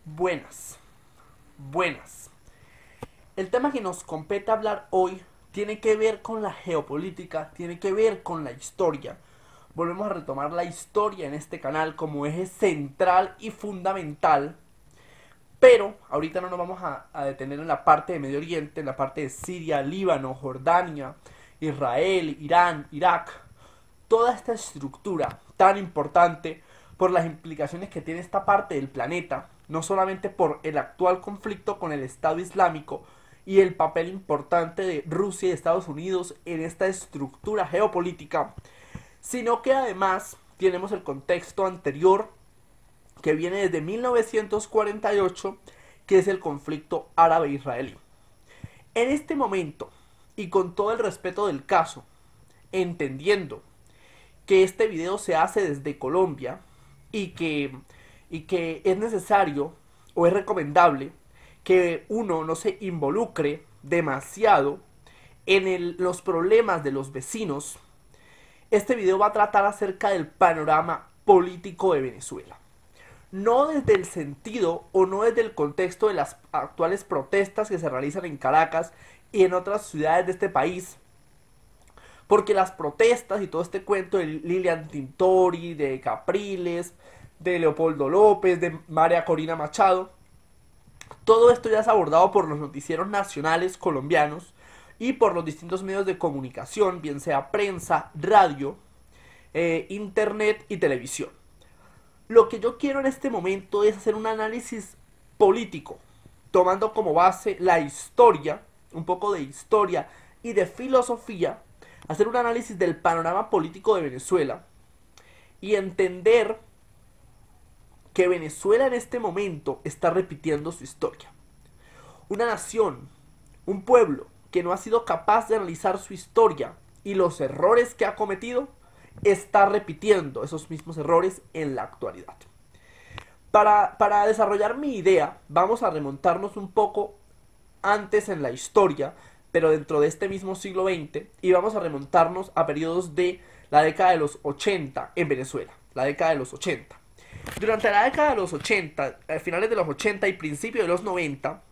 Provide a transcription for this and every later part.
Buenas, buenas. El tema que nos compete hablar hoy tiene que ver con la geopolítica, tiene que ver con la historia. Volvemos a retomar la historia en este canal como eje central y fundamental, pero ahorita no nos vamos a detener en la parte de Medio Oriente, en la parte de Siria, Líbano, Jordania, Israel, Irán, Irak. Toda esta estructura tan importante por las implicaciones que tiene esta parte del planeta, no solamente por el actual conflicto con el Estado Islámico y el papel importante de Rusia y Estados Unidos en esta estructura geopolítica, sino que además tenemos el contexto anterior que viene desde 1948, que es el conflicto árabe-israelí. En este momento, y con todo el respeto del caso, entendiendo que este video se hace desde Colombia y que, y que es necesario o es recomendable que uno no se involucre demasiado en los problemas de los vecinos, este video va a tratar acerca del panorama político de Venezuela. No desde el sentido o no desde el contexto de las actuales protestas que se realizan en Caracas y en otras ciudades de este país, porque las protestas y todo este cuento de Lilian Tintori, de Capriles, de Leopoldo López, de María Corina Machado, todo esto ya es abordado por los noticieros nacionales colombianos y por los distintos medios de comunicación, bien sea prensa, radio, internet y televisión. Lo que yo quiero en este momento es hacer un análisis político, tomando como base la historia, un poco de historia y de filosofía, hacer un análisis del panorama político de Venezuela y entender que Venezuela en este momento está repitiendo su historia. Una nación, un pueblo que no ha sido capaz de analizar su historia y los errores que ha cometido, está repitiendo esos mismos errores en la actualidad. Para desarrollar mi idea, vamos a remontarnos un poco antes en la historia, pero dentro de este mismo siglo XX, y vamos a remontarnos a periodos de la década de los 80 en Venezuela, la década de los 80. Durante la década de los 80, a finales de los 80 y principios de los 90,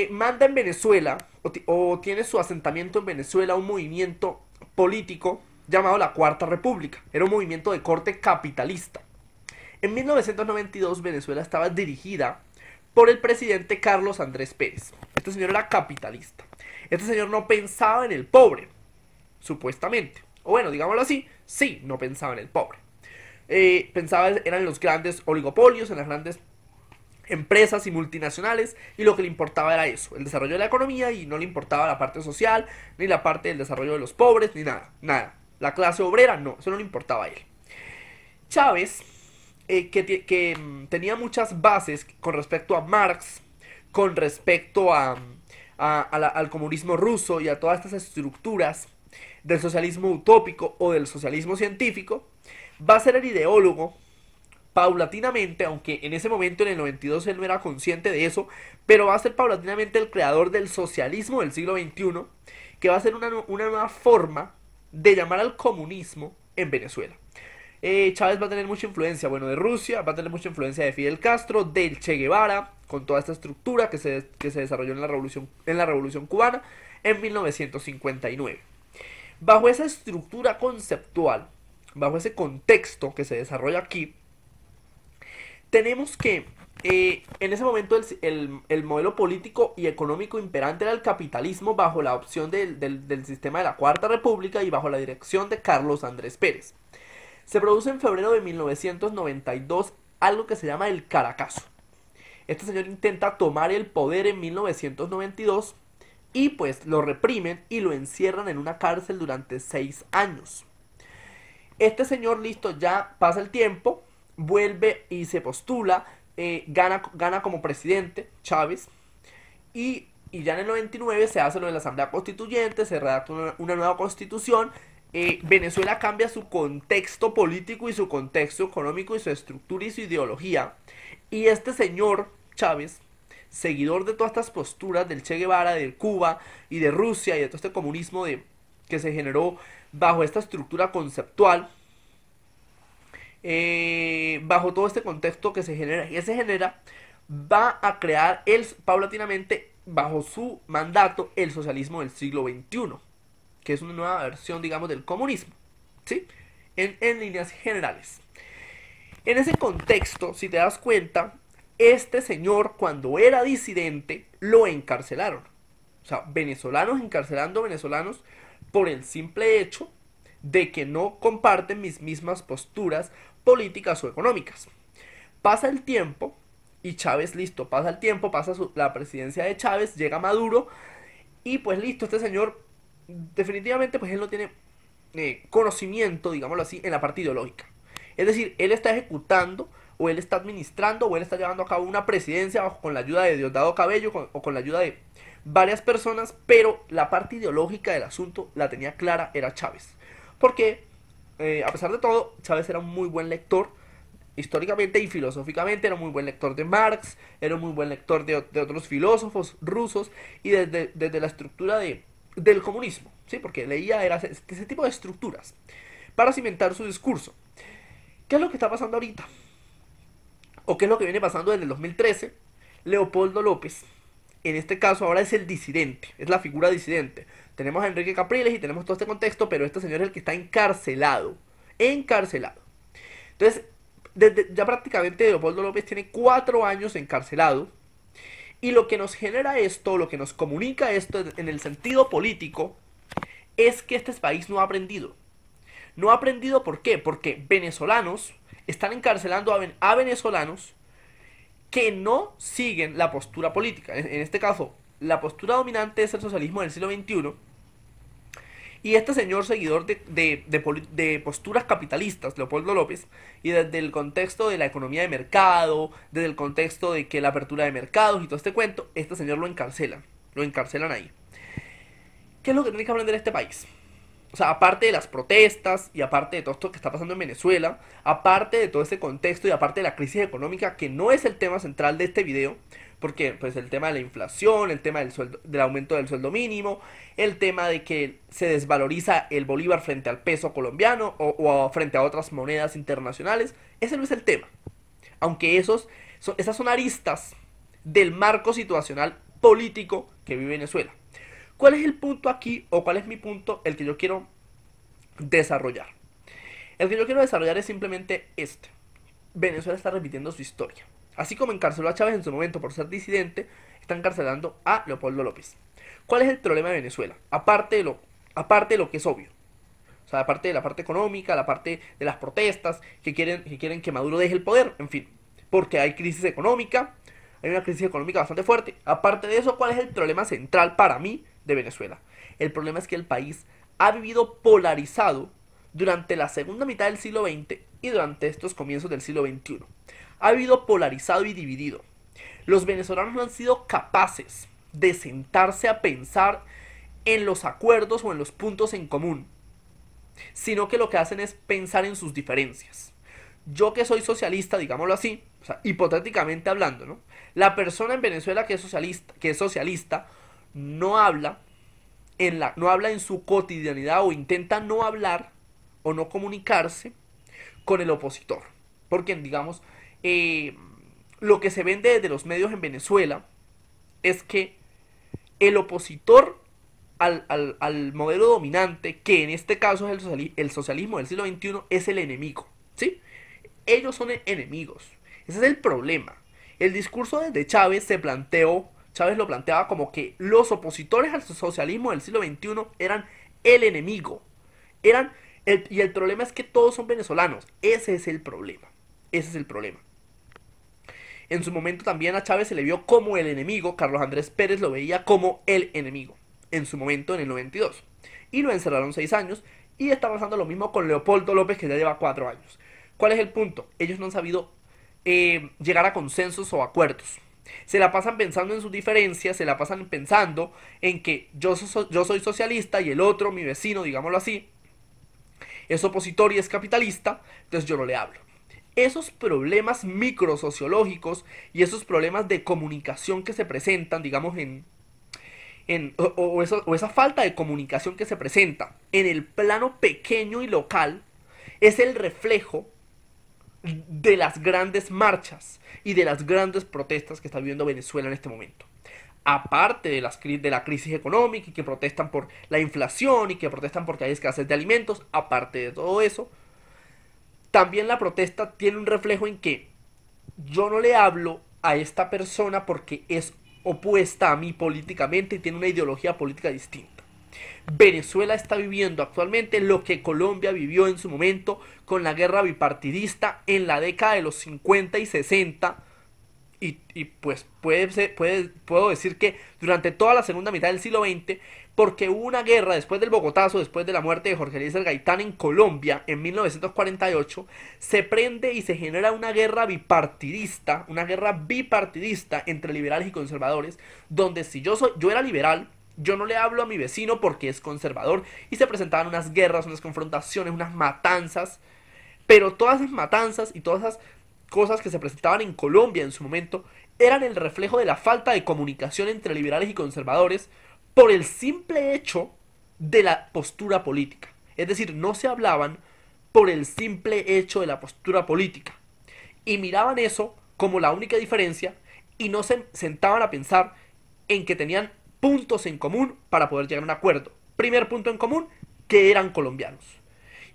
manda en Venezuela, o tiene su asentamiento en Venezuela, un movimiento político llamado la Cuarta República. Era un movimiento de corte capitalista. En 1992 Venezuela estaba dirigida por el presidente Carlos Andrés Pérez. Este señor era capitalista. Este señor no pensaba en el pobre, supuestamente. O bueno, digámoslo así, sí, no pensaba en el pobre. Pensaba eran en los grandes oligopolios, en las grandes empresas y multinacionales, y lo que le importaba era eso, el desarrollo de la economía, y no le importaba la parte social, ni la parte del desarrollo de los pobres, ni nada, nada. La clase obrera, no, eso no le importaba a él. Chávez, que tenía muchas bases con respecto a Marx, con respecto al comunismo ruso y a todas estas estructuras del socialismo utópico o del socialismo científico, va a ser el ideólogo paulatinamente, aunque en ese momento en el 92 él no era consciente de eso, pero va a ser paulatinamente el creador del socialismo del siglo XXI, que va a ser una nueva forma de llamar al comunismo en Venezuela. Chávez va a tener mucha influencia, bueno, de Rusia, va a tener mucha influencia de Fidel Castro, del Che Guevara, con toda esta estructura que se desarrolló en la Revolución Cubana en 1959. Bajo esa estructura conceptual, bajo ese contexto que se desarrolla aquí, tenemos que en ese momento el modelo político y económico imperante era el capitalismo bajo la opción del sistema de la Cuarta República y bajo la dirección de Carlos Andrés Pérez. Se produce en febrero de 1992 algo que se llama el Caracazo. Este señor intenta tomar el poder en 1992 y pues lo reprimen y lo encierran en una cárcel durante 6 años. Este señor, listo, ya pasa el tiempo, vuelve y se postula, gana como presidente Chávez, y ya en el 99 se hace lo de la Asamblea Constituyente, se redacta una nueva constitución. Venezuela cambia su contexto político y su contexto económico y su estructura y su ideología, y este señor Chávez, seguidor de todas estas posturas del Che Guevara, de Cuba y de Rusia y de todo este comunismo que se generó bajo esta estructura conceptual, bajo todo este contexto que se genera y se genera, va a crear paulatinamente, bajo su mandato, el socialismo del siglo XXI, que es una nueva versión, digamos, del comunismo, ¿sí? En líneas generales. En ese contexto, si te das cuenta, este señor, cuando era disidente, lo encarcelaron. O sea, venezolanos encarcelando venezolanos por el simple hecho de que no comparten mis mismas posturas políticas o económicas. Pasa el tiempo y Chávez, listo, pasa el tiempo, la presidencia de Chávez, llega Maduro y pues listo, este señor definitivamente pues él no tiene conocimiento, digámoslo así, en la parte ideológica. Es decir, él está ejecutando o él está administrando o él está llevando a cabo una presidencia con la ayuda de Diosdado Cabello o con la ayuda de varias personas, pero la parte ideológica del asunto la tenía clara, era Chávez. Porque, a pesar de todo, Chávez era un muy buen lector, históricamente y filosóficamente, era un muy buen lector de Marx, era un muy buen lector de otros filósofos rusos y desde la estructura del comunismo, ¿sí? Porque leía ese tipo de estructuras para cimentar su discurso. ¿Qué es lo que está pasando ahorita? ¿O qué es lo que viene pasando desde el 2013? Leopoldo López, en este caso ahora es el disidente, es la figura disidente. Tenemos a Enrique Capriles y tenemos todo este contexto, pero este señor es el que está encarcelado. Encarcelado. Entonces, ya prácticamente Leopoldo López tiene 4 años encarcelado. Y lo que nos genera esto, lo que nos comunica esto en el sentido político, es que este país no ha aprendido. No ha aprendido, ¿por qué? Porque venezolanos están encarcelando a venezolanos que no siguen la postura política. En este caso, la postura dominante es el socialismo del siglo XXI. Y este señor seguidor de posturas capitalistas, Leopoldo López, y desde el contexto de la economía de mercado, desde el contexto de que la apertura de mercados y todo este cuento, este señor lo encarcelan ahí. ¿Qué es lo que tiene que aprender este país? O sea, aparte de las protestas y aparte de todo esto que está pasando en Venezuela, aparte de todo este contexto y aparte de la crisis económica, que no es el tema central de este video, porque pues el tema de la inflación, el tema del aumento del sueldo mínimo, el tema de que se desvaloriza el bolívar frente al peso colombiano o frente a otras monedas internacionales, ese no es el tema. Aunque esas son aristas del marco situacional político que vive Venezuela. ¿Cuál es el punto aquí o cuál es mi punto, el que yo quiero desarrollar? El que yo quiero desarrollar es simplemente este. Venezuela está repitiendo su historia. Así como encarceló a Chávez en su momento por ser disidente, está encarcelando a Leopoldo López. ¿Cuál es el problema de Venezuela? Aparte de lo que es obvio. O sea, aparte de la parte económica, la parte de las protestas, que quieren que Maduro deje el poder, en fin. Porque hay crisis económica, hay una crisis económica bastante fuerte. Aparte de eso, ¿cuál es el problema central para mí de Venezuela? El problema es que el país ha vivido polarizado durante la segunda mitad del siglo XX y durante estos comienzos del siglo XXI. Ha vivido polarizado y dividido. Los venezolanos no han sido capaces de sentarse a pensar en los acuerdos o en los puntos en común, sino que lo que hacen es pensar en sus diferencias. Yo que soy socialista, digámoslo así, o sea, hipotéticamente hablando, ¿no? La persona en Venezuela que es socialista no habla no habla en su cotidianidad o intenta no hablar o no comunicarse con el opositor. Porque, digamos, lo que se vende desde los medios en Venezuela es que el opositor al modelo dominante, que en este caso es el socialismo del siglo XXI, es el enemigo, ¿sí? Ellos son enemigos. Ese es el problema. El discurso de Chávez Chávez lo planteaba como que los opositores al socialismo del siglo XXI eran el enemigo. Y el problema es que todos son venezolanos. Ese es el problema. Ese es el problema. En su momento también a Chávez se le vio como el enemigo. Carlos Andrés Pérez lo veía como el enemigo. En su momento, en el 92. Y lo encerraron 6 años. Y está pasando lo mismo con Leopoldo López, que ya lleva 4 años. ¿Cuál es el punto? Ellos no han sabido llegar a consensos o acuerdos. Se la pasan pensando en sus diferencias, se la pasan pensando en que yo soy socialista y el otro, mi vecino, digámoslo así, es opositor y es capitalista, entonces yo no le hablo. Esos problemas microsociológicos y esos problemas de comunicación que se presentan, digamos, o esa falta de comunicación que se presenta en el plano pequeño y local, es el reflejo de las grandes marchas y de las grandes protestas que está viviendo Venezuela en este momento. Aparte de la crisis económica y que protestan por la inflación y que protestan porque hay escasez de alimentos, aparte de todo eso, también la protesta tiene un reflejo en que yo no le hablo a esta persona porque es opuesta a mí políticamente y tiene una ideología política distinta. Venezuela está viviendo actualmente lo que Colombia vivió en su momento con la guerra bipartidista en la década de los 50 y 60. Y pues puedo decir que durante toda la segunda mitad del siglo XX, porque hubo una guerra después del Bogotazo, después de la muerte de Jorge Eliezer Gaitán en Colombia en 1948, se prende y se genera una guerra bipartidista entre liberales y conservadores, donde si yo era liberal, yo no le hablo a mi vecino porque es conservador, y se presentaban unas guerras, unas confrontaciones, unas matanzas, pero todas esas matanzas y todas esas cosas que se presentaban en Colombia en su momento eran el reflejo de la falta de comunicación entre liberales y conservadores por el simple hecho de la postura política. Es decir, no se hablaban por el simple hecho de la postura política. Y miraban eso como la única diferencia y no se sentaban a pensar en que tenían puntos en común para poder llegar a un acuerdo. Primer punto en común, que eran colombianos.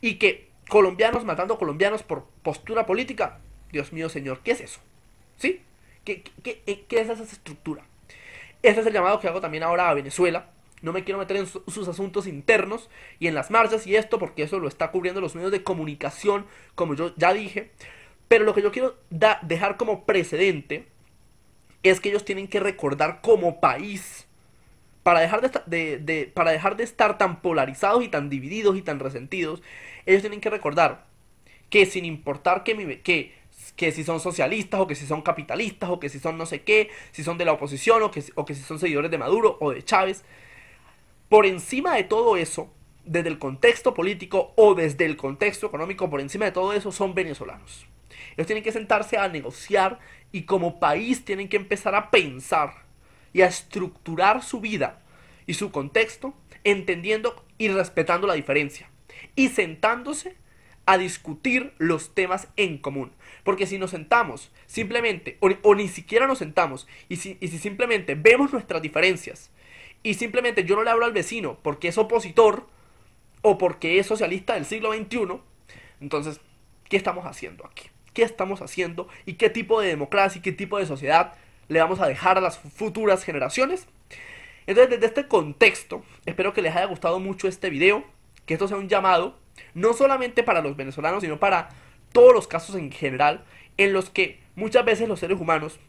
Y que colombianos matando colombianos por postura política, Dios mío, señor, ¿qué es eso? ¿Sí? ¿Qué es esa estructura? Ese es el llamado que hago también ahora a Venezuela. No me quiero meter en sus asuntos internos y en las marchas y esto, porque eso lo está cubriendo los medios de comunicación, como yo ya dije. Pero lo que yo quiero dejar como precedente es que ellos tienen que recordar como país, para dejar para dejar de estar tan polarizados y tan divididos y tan resentidos, ellos tienen que recordar que sin importar que si son socialistas o que si son capitalistas o que si son no sé qué, si son de la oposición o que si son seguidores de Maduro o de Chávez, por encima de todo eso, desde el contexto político o desde el contexto económico, por encima de todo eso son venezolanos. Ellos tienen que sentarse a negociar y como país tienen que empezar a pensar y a estructurar su vida y su contexto entendiendo y respetando la diferencia y sentándose a discutir los temas en común. Porque si nos sentamos simplemente, o ni siquiera nos sentamos, y si simplemente vemos nuestras diferencias, y simplemente yo no le hablo al vecino porque es opositor, o porque es socialista del siglo XXI, entonces, ¿qué estamos haciendo aquí? ¿Qué estamos haciendo? ¿Y qué tipo de democracia y qué tipo de sociedad le vamos a dejar a las futuras generaciones? Entonces, desde este contexto, espero que les haya gustado mucho este video, que esto sea un llamado, no solamente para los venezolanos, sino para todos los casos en general, en los que muchas veces los seres humanos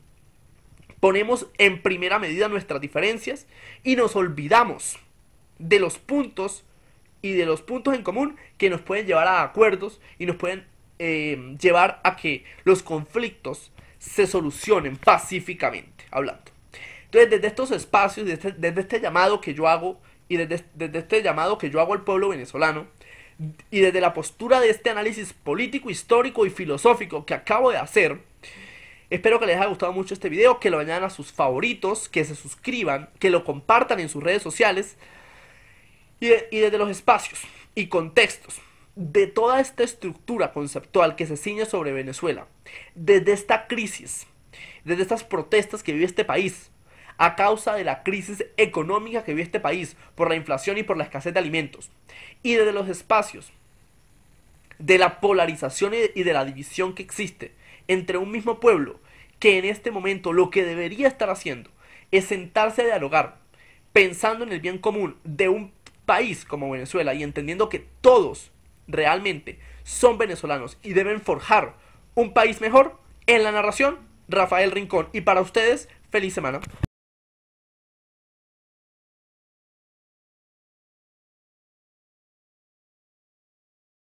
ponemos en primera medida nuestras diferencias y nos olvidamos de los puntos y de los puntos en común que nos pueden llevar a acuerdos y nos pueden llevar a que los conflictos se solucionen pacíficamente, hablando. Entonces, desde estos espacios, desde este llamado que yo hago y desde este llamado que yo hago al pueblo venezolano, y desde la postura de este análisis político, histórico y filosófico que acabo de hacer, espero que les haya gustado mucho este video, que lo añadan a sus favoritos, que se suscriban, que lo compartan en sus redes sociales, y desde los espacios y contextos de toda esta estructura conceptual que se ciñe sobre Venezuela, desde esta crisis, desde estas protestas que vive este país, a causa de la crisis económica que vive este país, por la inflación y por la escasez de alimentos, y desde los espacios de la polarización y de la división que existe entre un mismo pueblo, que en este momento lo que debería estar haciendo es sentarse a dialogar, pensando en el bien común de un país como Venezuela y entendiendo que todos realmente son venezolanos y deben forjar un país mejor. En la narración, Rafael Rincón, y para ustedes, feliz semana.